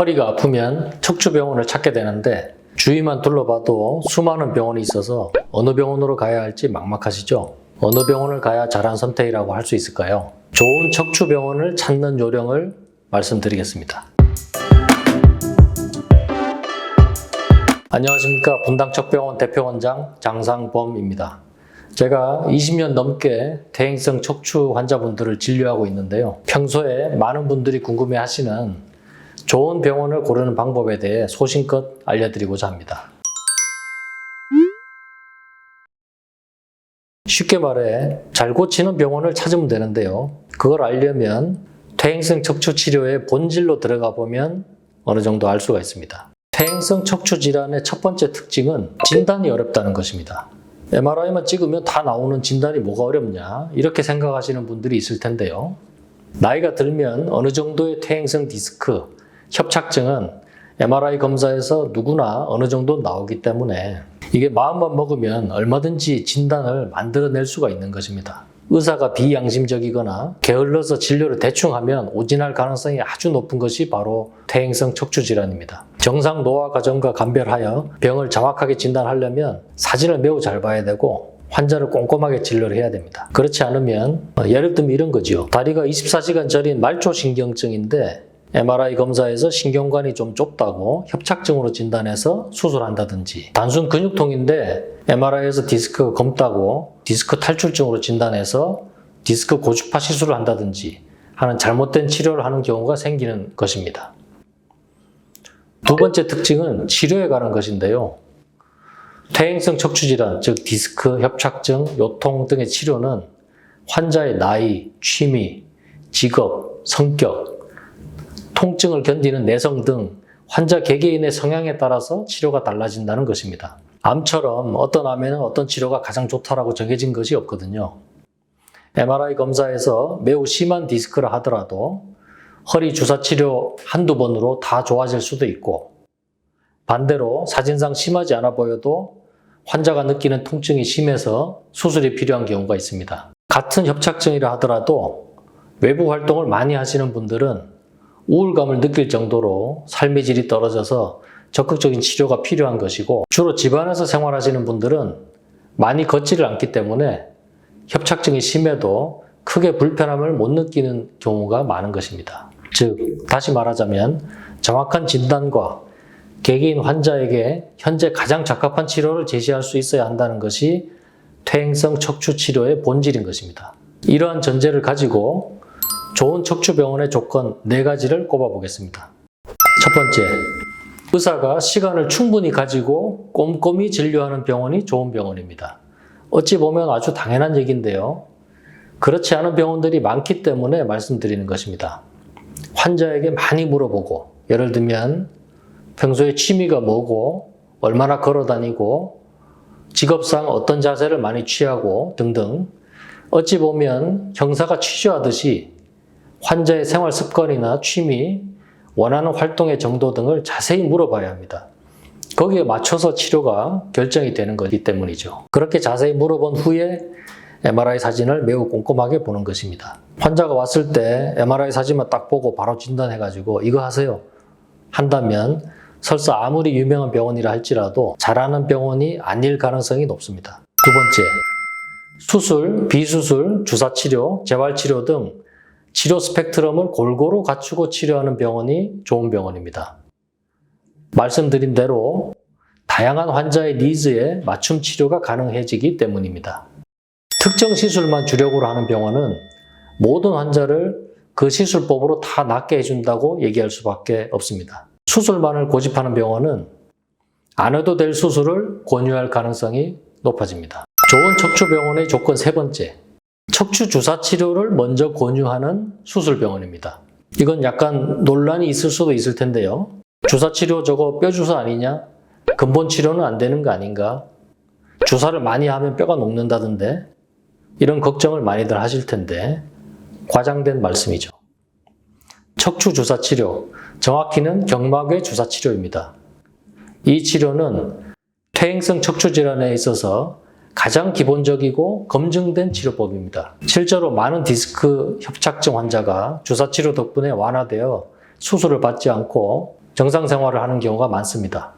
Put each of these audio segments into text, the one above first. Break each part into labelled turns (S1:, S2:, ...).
S1: 허리가 아프면 척추병원을 찾게 되는데 주위만 둘러봐도 수많은 병원이 있어서 어느 병원으로 가야 할지 막막하시죠? 어느 병원을 가야 잘한 선택이라고 할 수 있을까요? 좋은 척추병원을 찾는 요령을 말씀드리겠습니다. 안녕하십니까. 분당척병원 대표원장 장상범입니다. 제가 20년 넘게 퇴행성 척추 환자분들을 진료하고 있는데요. 평소에 많은 분들이 궁금해하시는 좋은 병원을 고르는 방법에 대해 소신껏 알려드리고자 합니다. 쉽게 말해 잘 고치는 병원을 찾으면 되는데요. 그걸 알려면 퇴행성 척추 치료의 본질로 들어가 보면 어느 정도 알 수가 있습니다. 퇴행성 척추 질환의 첫 번째 특징은 진단이 어렵다는 것입니다. MRI만 찍으면 다 나오는 진단이 뭐가 어렵냐 이렇게 생각하시는 분들이 있을 텐데요. 나이가 들면 어느 정도의 퇴행성 디스크, 협착증은 MRI 검사에서 누구나 어느 정도 나오기 때문에 이게 마음만 먹으면 얼마든지 진단을 만들어낼 수가 있는 것입니다. 의사가 비양심적이거나 게을러서 진료를 대충 하면 오진할 가능성이 아주 높은 것이 바로 퇴행성 척추 질환입니다. 정상 노화 과정과 감별하여 병을 정확하게 진단하려면 사진을 매우 잘 봐야 되고 환자를 꼼꼼하게 진료를 해야 됩니다. 그렇지 않으면 예를 들면 이런 거죠. 다리가 24시간 저린 말초신경증인데 MRI 검사에서 신경관이 좀 좁다고 협착증으로 진단해서 수술한다든지, 단순 근육통인데 MRI에서 디스크가 검다고 디스크 탈출증으로 진단해서 디스크 고주파 시술을 한다든지 하는 잘못된 치료를 하는 경우가 생기는 것입니다. 두 번째 특징은 치료에 관한 것인데요. 퇴행성 척추질환, 즉 디스크, 협착증, 요통 등의 치료는 환자의 나이, 취미, 직업, 성격, 통증을 견디는 내성 등 환자 개개인의 성향에 따라서 치료가 달라진다는 것입니다. 암처럼 어떤 암에는 어떤 치료가 가장 좋다라고 정해진 것이 없거든요. MRI 검사에서 매우 심한 디스크를 하더라도 허리 주사 치료 한두 번으로 다 좋아질 수도 있고, 반대로 사진상 심하지 않아 보여도 환자가 느끼는 통증이 심해서 수술이 필요한 경우가 있습니다. 같은 협착증이라 하더라도 외부 활동을 많이 하시는 분들은 우울감을 느낄 정도로 삶의 질이 떨어져서 적극적인 치료가 필요한 것이고, 주로 집안에서 생활하시는 분들은 많이 걷지를 않기 때문에 협착증이 심해도 크게 불편함을 못 느끼는 경우가 많은 것입니다. 즉, 다시 말하자면 정확한 진단과 개개인 환자에게 현재 가장 적합한 치료를 제시할 수 있어야 한다는 것이 퇴행성 척추 치료의 본질인 것입니다. 이러한 전제를 가지고 좋은 척추병원의 조건 4가지를 꼽아보겠습니다. 첫 번째, 의사가 시간을 충분히 가지고 꼼꼼히 진료하는 병원이 좋은 병원입니다. 어찌 보면 아주 당연한 얘기인데요. 그렇지 않은 병원들이 많기 때문에 말씀드리는 것입니다. 환자에게 많이 물어보고, 예를 들면 평소에 취미가 뭐고, 얼마나 걸어다니고, 직업상 어떤 자세를 많이 취하고 등등, 어찌 보면 형사가 취조하듯이 환자의 생활 습관이나 취미, 원하는 활동의 정도 등을 자세히 물어봐야 합니다. 거기에 맞춰서 치료가 결정이 되는 거기 때문이죠. 그렇게 자세히 물어본 후에 MRI 사진을 매우 꼼꼼하게 보는 것입니다. 환자가 왔을 때 MRI 사진만 딱 보고 바로 진단해가지고 이거 하세요 한다면 설사 아무리 유명한 병원이라 할지라도 잘하는 병원이 아닐 가능성이 높습니다. 두 번째, 수술, 비수술, 주사치료, 재활치료 등 치료 스펙트럼을 골고루 갖추고 치료하는 병원이 좋은 병원입니다. 말씀드린 대로 다양한 환자의 니즈에 맞춤 치료가 가능해지기 때문입니다. 특정 시술만 주력으로 하는 병원은 모든 환자를 그 시술법으로 다 낫게 해준다고 얘기할 수밖에 없습니다. 수술만을 고집하는 병원은 안 해도 될 수술을 권유할 가능성이 높아집니다. 좋은 척추병원의 조건 3번째, 척추 주사 치료를 먼저 권유하는 수술병원입니다. 이건 약간 논란이 있을 수도 있을 텐데요. 주사 치료 저거 뼈 주사 아니냐? 근본 치료는 안 되는 거 아닌가? 주사를 많이 하면 뼈가 녹는다던데? 이런 걱정을 많이들 하실 텐데 과장된 말씀이죠. 척추 주사 치료, 정확히는 경막외 주사 치료입니다. 이 치료는 퇴행성 척추 질환에 있어서 가장 기본적이고 검증된 치료법입니다. 실제로 많은 디스크 협착증 환자가 주사치료 덕분에 완화되어 수술을 받지 않고 정상 생활을 하는 경우가 많습니다.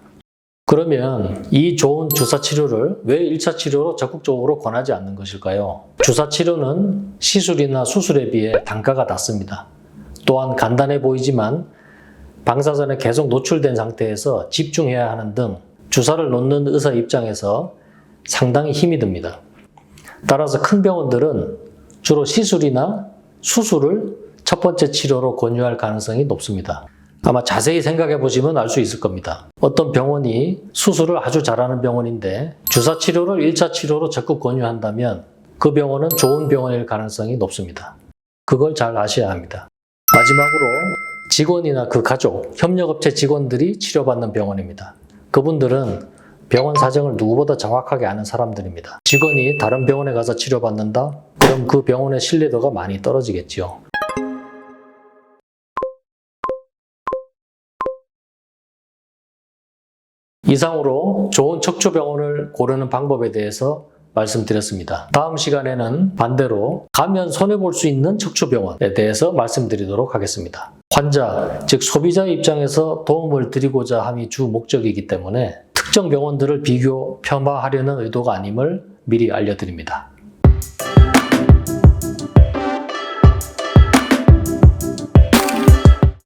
S1: 그러면 이 좋은 주사 치료를 왜 1차 치료로 적극적으로 권하지 않는 것일까요? 주사 치료는 시술이나 수술에 비해 단가가 낮습니다. 또한 간단해 보이지만 방사선에 계속 노출된 상태에서 집중해야 하는 등 주사를 놓는 의사 입장에서 상당히 힘이 듭니다. 따라서 큰 병원들은 주로 시술이나 수술을 첫 번째 치료로 권유할 가능성이 높습니다. 아마 자세히 생각해 보시면 알 수 있을 겁니다. 어떤 병원이 수술을 아주 잘하는 병원인데 주사 치료를 1차 치료로 적극 권유한다면 그 병원은 좋은 병원일 가능성이 높습니다. 그걸 잘 아셔야 합니다. 마지막으로 직원이나 그 가족, 협력업체 직원들이 치료받는 병원입니다. 그분들은 병원 사정을 누구보다 정확하게 아는 사람들입니다. 직원이 다른 병원에 가서 치료받는다? 그럼 그 병원의 신뢰도가 많이 떨어지겠지요. 이상으로 좋은 척추병원을 고르는 방법에 대해서 말씀드렸습니다. 다음 시간에는 반대로 가면 손해볼 수 있는 척추병원에 대해서 말씀드리도록 하겠습니다. 환자, 즉 소비자의 입장에서 도움을 드리고자 함이 주 목적이기 때문에 특정 병원들을 비교, 폄하하려는 의도가 아님을 미리 알려드립니다.